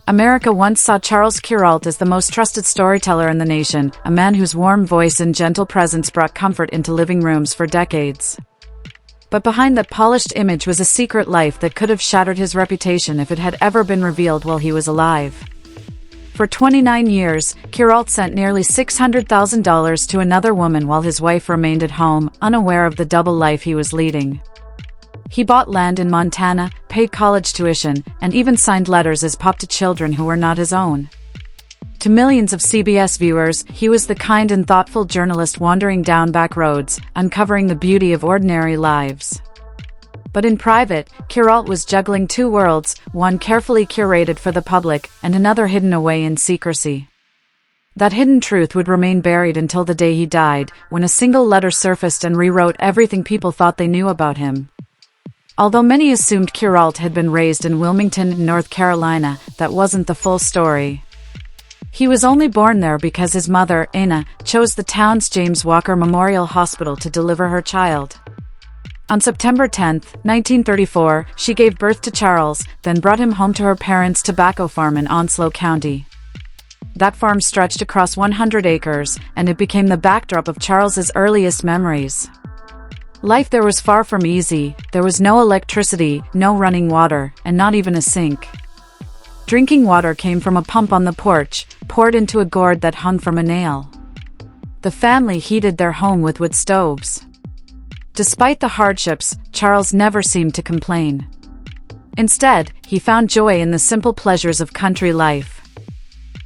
America once saw Charles Kuralt as the most trusted storyteller in the nation, a man whose warm voice and gentle presence brought comfort into living rooms for decades. But behind that polished image was a secret life that could have shattered his reputation if it had ever been revealed while he was alive. For 29 years, Kuralt sent nearly $600,000 to another woman while his wife remained at home, unaware of the double life he was leading. He bought land in Montana, paid college tuition, and even signed letters as pop to children who were not his own. To millions of CBS viewers, he was the kind and thoughtful journalist wandering down back roads, uncovering the beauty of ordinary lives. But in private, Kuralt was juggling two worlds, one carefully curated for the public, and another hidden away in secrecy. That hidden truth would remain buried until the day he died, when a single letter surfaced and rewrote everything people thought they knew about him. Although many assumed Kuralt had been raised in Wilmington, North Carolina, that wasn't the full story. He was only born there because his mother, Anna, chose the town's James Walker Memorial Hospital to deliver her child. On September 10, 1934, she gave birth to Charles, then brought him home to her parents' tobacco farm in Onslow County. That farm stretched across 100 acres, and it became the backdrop of Charles's earliest memories. Life there was far from easy. There was no electricity, no running water, and not even a sink. Drinking water came from a pump on the porch, poured into a gourd that hung from a nail. The family heated their home with wood stoves. Despite the hardships, Charles never seemed to complain. Instead, he found joy in the simple pleasures of country life.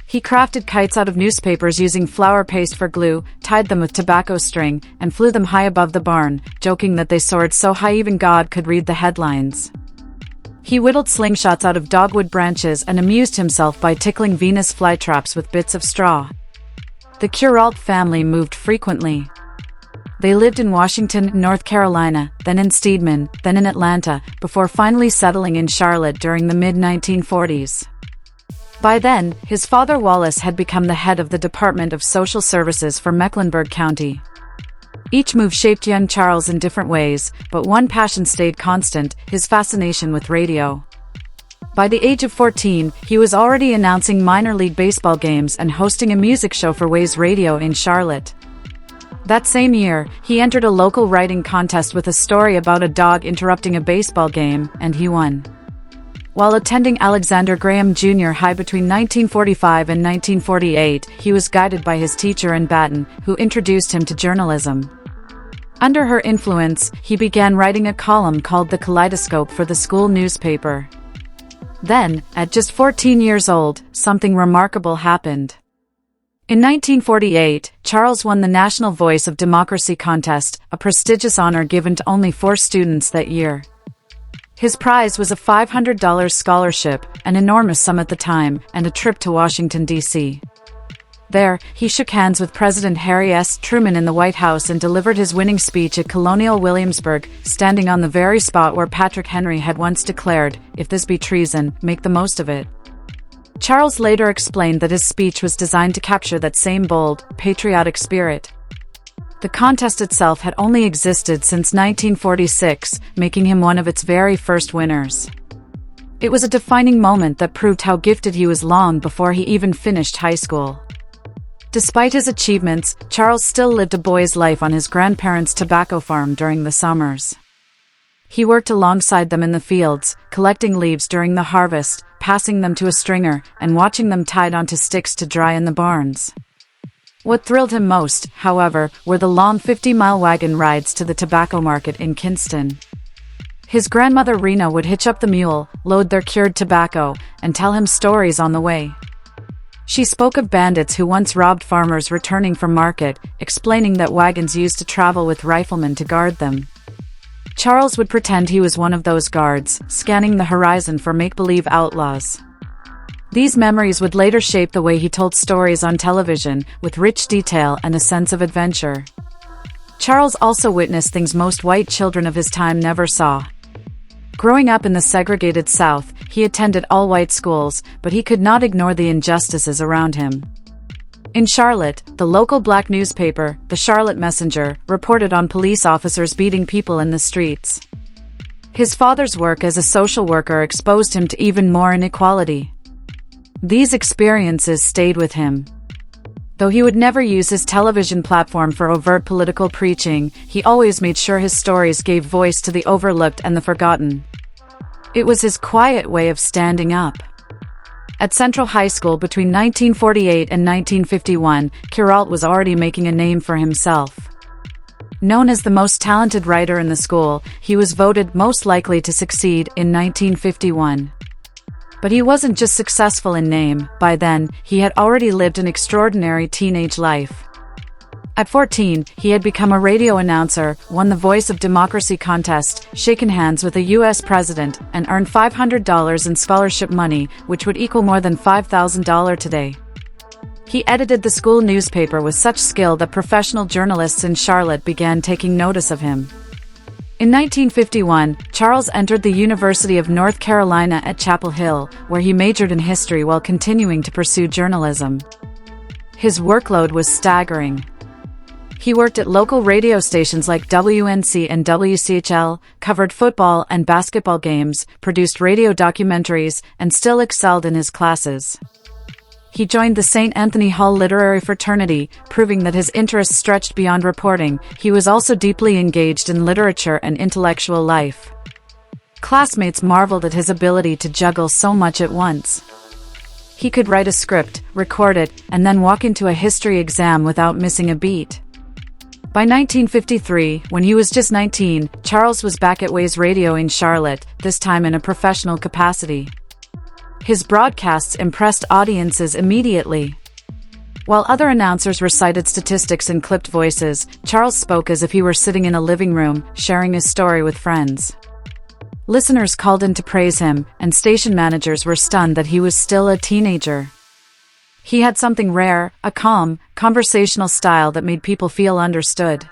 He crafted kites out of newspapers using flour paste for glue, tied them with tobacco string, and flew them high above the barn, joking that they soared so high even God could read the headlines. He whittled slingshots out of dogwood branches and amused himself by tickling Venus flytraps with bits of straw. The Kuralt family moved frequently. They lived in Washington, North Carolina, then in Steedman, then in Atlanta, before finally settling in Charlotte during the mid-1940s. By then, his father Wallace had become the head of the Department of Social Services for Mecklenburg County. Each move shaped young Charles in different ways, but one passion stayed constant: his fascination with radio. By the age of 14, he was already announcing minor league baseball games and hosting a music show for Waze Radio in Charlotte. That same year, he entered a local writing contest with a story about a dog interrupting a baseball game, and he won. While attending Alexander Graham Jr. High between 1945 and 1948, he was guided by his teacher in Baton, who introduced him to journalism. Under her influence, he began writing a column called The Kaleidoscope for the school newspaper. Then, at just 14 years old, something remarkable happened. In 1948, Charles won the National Voice of Democracy contest, a prestigious honor given to only 4 students that year. His prize was a $500 scholarship, an enormous sum at the time, and a trip to Washington, D.C. There, he shook hands with President Harry S. Truman in the White House and delivered his winning speech at Colonial Williamsburg, standing on the very spot where Patrick Henry had once declared, "If this be treason, make the most of it." Charles later explained that his speech was designed to capture that same bold, patriotic spirit. The contest itself had only existed since 1946, making him one of its very first winners. It was a defining moment that proved how gifted he was long before he even finished high school. Despite his achievements, Charles still lived a boy's life on his grandparents' tobacco farm during the summers. He worked alongside them in the fields, collecting leaves during the harvest, passing them to a stringer, and watching them tied onto sticks to dry in the barns. What thrilled him most, however, were the long 50-mile wagon rides to the tobacco market in Kinston. His grandmother Rena would hitch up the mule, load their cured tobacco, and tell him stories on the way. She spoke of bandits who once robbed farmers returning from market, explaining that wagons used to travel with riflemen to guard them. Charles would pretend he was one of those guards, scanning the horizon for make-believe outlaws. These memories would later shape the way he told stories on television, with rich detail and a sense of adventure. Charles also witnessed things most white children of his time never saw. Growing up in the segregated South, he attended all-white schools, but he could not ignore the injustices around him. In Charlotte, the local black newspaper, the Charlotte Messenger, reported on police officers beating people in the streets. His father's work as a social worker exposed him to even more inequality. These experiences stayed with him. Though he would never use his television platform for overt political preaching, he always made sure his stories gave voice to the overlooked and the forgotten. It was his quiet way of standing up. At Central High School between 1948 and 1951, Kuralt was already making a name for himself. Known as the most talented writer in the school, he was voted most likely to succeed in 1951. But he wasn't just successful in name. By then, he had already lived an extraordinary teenage life. At 14, he had become a radio announcer, won the Voice of Democracy contest, shaken hands with a U.S. president, and earned $500 in scholarship money, which would equal more than $5,000 today. He edited the school newspaper with such skill that professional journalists in Charlotte began taking notice of him. In 1951, Charles entered the University of North Carolina at Chapel Hill, where he majored in history while continuing to pursue journalism. His workload was staggering. He worked at local radio stations like WNC and WCHL, covered football and basketball games, produced radio documentaries, and still excelled in his classes. He joined the St. Anthony Hall Literary Fraternity, proving that his interests stretched beyond reporting. He was also deeply engaged in literature and intellectual life. Classmates marveled at his ability to juggle so much at once. He could write a script, record it, and then walk into a history exam without missing a beat. By 1953, when he was just 19, Charles was back at Ways Radio in Charlotte, this time in a professional capacity. His broadcasts impressed audiences immediately. While other announcers recited statistics in clipped voices, Charles spoke as if he were sitting in a living room, sharing his story with friends. Listeners called in to praise him, and station managers were stunned that he was still a teenager. He had something rare, a calm, conversational style that made people feel understood.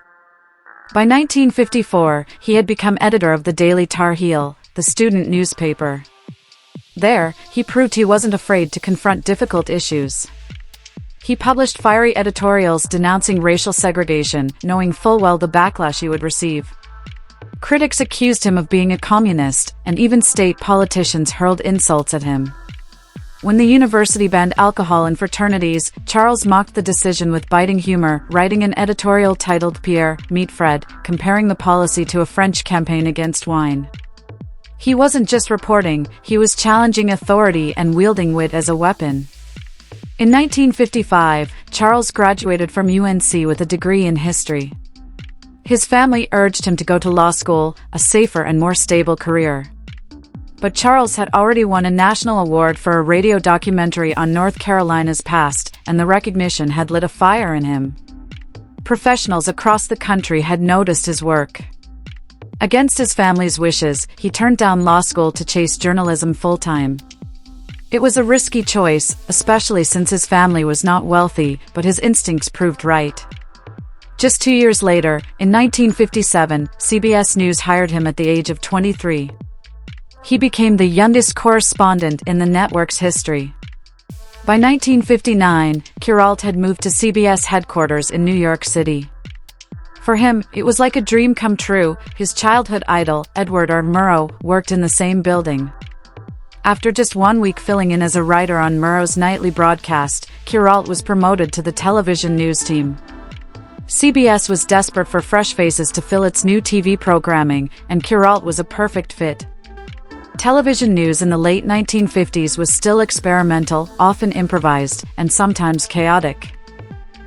By 1954, he had become editor of the Daily Tar Heel, the student newspaper. There, he proved he wasn't afraid to confront difficult issues. He published fiery editorials denouncing racial segregation, knowing full well the backlash he would receive. Critics accused him of being a communist, and even state politicians hurled insults at him. When the university banned alcohol in fraternities, Charles mocked the decision with biting humor, writing an editorial titled Pierre, Meet Fred, comparing the policy to a French campaign against wine. He wasn't just reporting, he was challenging authority and wielding wit as a weapon. In 1955, Charles graduated from UNC with a degree in history. His family urged him to go to law school, a safer and more stable career. But Charles had already won a national award for a radio documentary on North Carolina's past, and the recognition had lit a fire in him. Professionals across the country had noticed his work. Against his family's wishes, he turned down law school to chase journalism full-time. It was a risky choice, especially since his family was not wealthy, but his instincts proved right. Just 2 years later, in 1957, CBS News hired him at the age of 23. He became the youngest correspondent in the network's history. By 1959, Kuralt had moved to CBS headquarters in New York City. For him, it was like a dream come true. His childhood idol, Edward R. Murrow, worked in the same building. After just 1 week filling in as a writer on Murrow's nightly broadcast, Kuralt was promoted to the television news team. CBS was desperate for fresh faces to fill its new TV programming, and Kuralt was a perfect fit. Television news in the late 1950s was still experimental, often improvised, and sometimes chaotic.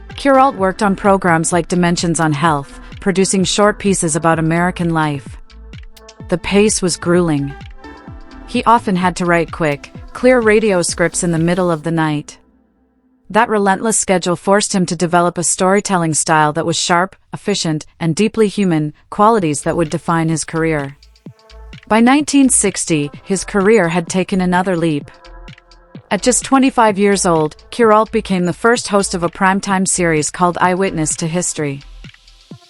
Kuralt worked on programs like Dimensions on Health, producing short pieces about American life. The pace was grueling. He often had to write quick, clear radio scripts in the middle of the night. That relentless schedule forced him to develop a storytelling style that was sharp, efficient, and deeply human, qualities that would define his career. By 1960, his career had taken another leap. At just 25 years old, Kuralt became the first host of a primetime series called Eyewitness to History.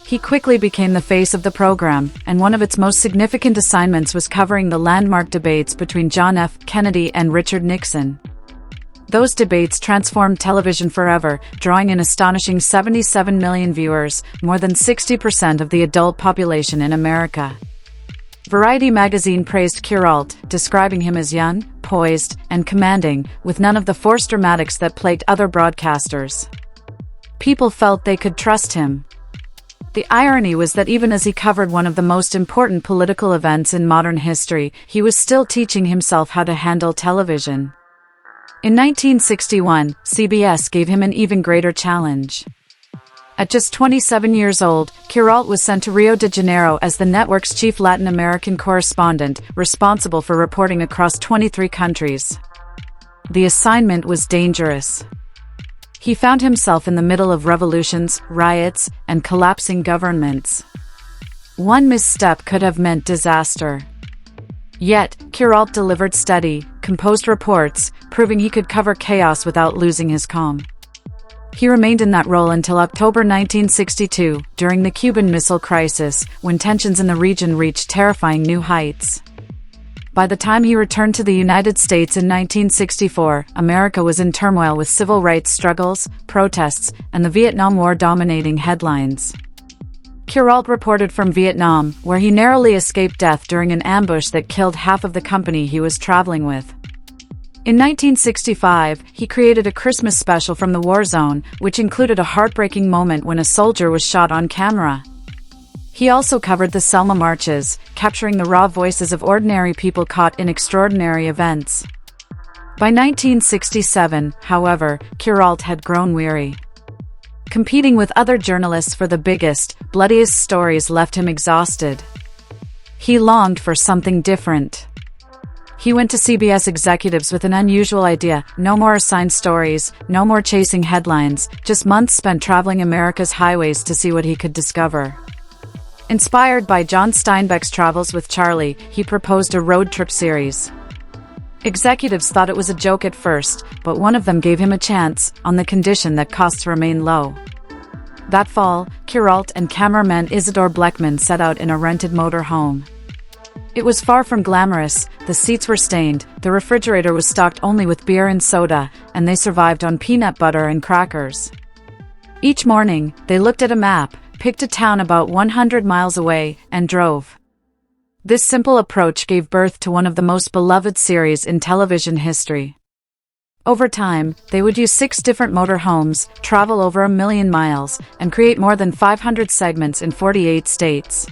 He quickly became the face of the program, and one of its most significant assignments was covering the landmark debates between John F. Kennedy and Richard Nixon. Those debates transformed television forever, drawing an astonishing 77 million viewers, more than 60% of the adult population in America. Variety magazine praised Kuralt, describing him as young, poised, and commanding, with none of the forced dramatics that plagued other broadcasters. People felt they could trust him. The irony was that even as he covered one of the most important political events in modern history, he was still teaching himself how to handle television. In 1961, CBS gave him an even greater challenge. At just 27 years old, Kuralt was sent to Rio de Janeiro as the network's chief Latin American correspondent, responsible for reporting across 23 countries. The assignment was dangerous. He found himself in the middle of revolutions, riots, and collapsing governments. One misstep could have meant disaster. Yet, Kuralt delivered steady, composed reports, proving he could cover chaos without losing his calm. He remained in that role until October 1962, during the Cuban Missile Crisis, when tensions in the region reached terrifying new heights. By the time he returned to the United States in 1964, America was in turmoil with civil rights struggles, protests, and the Vietnam War dominating headlines. Kuralt reported from Vietnam, where he narrowly escaped death during an ambush that killed half of the company he was traveling with. In 1965, he created a Christmas special from the war zone, which included a heartbreaking moment when a soldier was shot on camera. He also covered the Selma marches, capturing the raw voices of ordinary people caught in extraordinary events. By 1967, however, Kuralt had grown weary. Competing with other journalists for the biggest, bloodiest stories left him exhausted. He longed for something different. He went to CBS executives with an unusual idea: no more assigned stories, no more chasing headlines, just months spent traveling America's highways to see what he could discover. Inspired by John Steinbeck's Travels with Charlie, he proposed a road trip series. Executives thought it was a joke at first, but one of them gave him a chance, on the condition that costs remain low. That fall, Kuralt and cameraman Isidore Bleckman set out in a rented motor home. It was far from glamorous, the seats were stained, the refrigerator was stocked only with beer and soda, and they survived on peanut butter and crackers. Each morning, they looked at a map, picked a town about 100 miles away, and drove. This simple approach gave birth to one of the most beloved series in television history. Over time, they would use 6 different motorhomes, travel over 1 million miles, and create more than 500 segments in 48 states.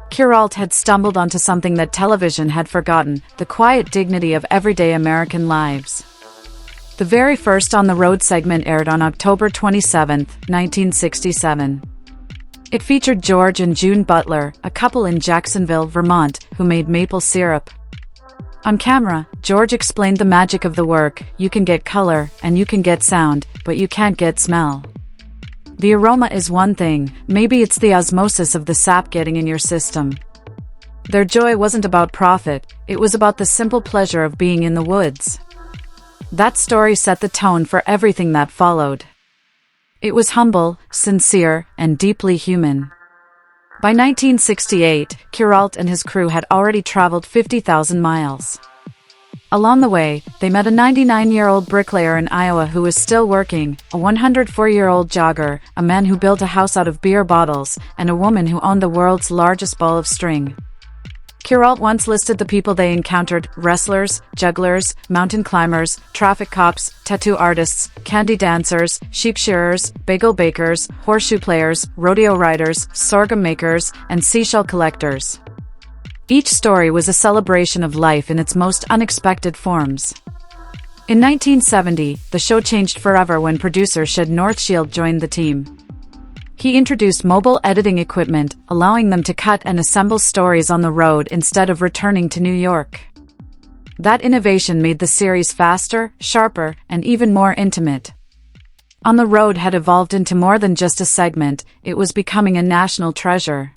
Kuralt had stumbled onto something that television had forgotten: the quiet dignity of everyday American lives. The very first On the Road segment aired on October 27, 1967. It featured George and June Butler, a couple in Jacksonville, Vermont, who made maple syrup. On camera, George explained the magic of the work: you can get color, and you can get sound, but you can't get smell. The aroma is one thing, maybe it's the osmosis of the sap getting in your system. Their joy wasn't about profit, it was about the simple pleasure of being in the woods. That story set the tone for everything that followed. It was humble, sincere, and deeply human. By 1968, Kuralt and his crew had already traveled 50,000 miles. Along the way, they met a 99-year-old bricklayer in Iowa who was still working, a 104-year-old jogger, a man who built a house out of beer bottles, and a woman who owned the world's largest ball of string. Kuralt once listed the people they encountered: wrestlers, jugglers, mountain climbers, traffic cops, tattoo artists, candy dancers, sheep shearers, bagel bakers, horseshoe players, rodeo riders, sorghum makers, and seashell collectors. Each story was a celebration of life in its most unexpected forms. In 1970, the show changed forever when producer Shed Northshield joined the team. He introduced mobile editing equipment, allowing them to cut and assemble stories on the road instead of returning to New York. That innovation made the series faster, sharper, and even more intimate. On the Road had evolved into more than just a segment, it was becoming a national treasure.